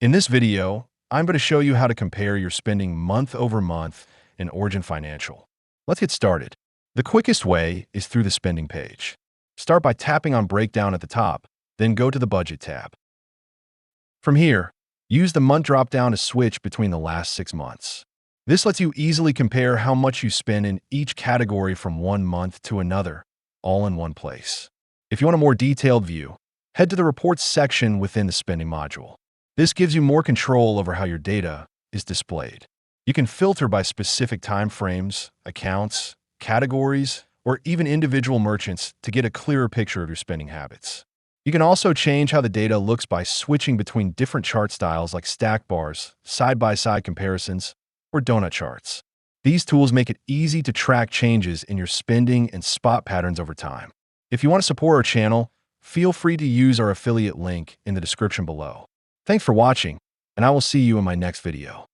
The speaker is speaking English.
In this video, I'm going to show you how to compare your spending month over month in Origin Financial. Let's get started. The quickest way is through the spending page. Start by tapping on Breakdown at the top, then go to the Budget tab. From here, use the Month dropdown to switch between the last 6 months. This lets you easily compare how much you spend in each category from one month to another, all in one place. If you want a more detailed view, head to the Reports section within the Spending module. This gives you more control over how your data is displayed. You can filter by specific time frames, accounts, categories, or even individual merchants to get a clearer picture of your spending habits. You can also change how the data looks by switching between different chart styles like stack bars, side-by-side comparisons, or donut charts. These tools make it easy to track changes in your spending and spot patterns over time. If you want to support our channel, feel free to use our affiliate link in the description below. Thanks for watching, and I will see you in my next video.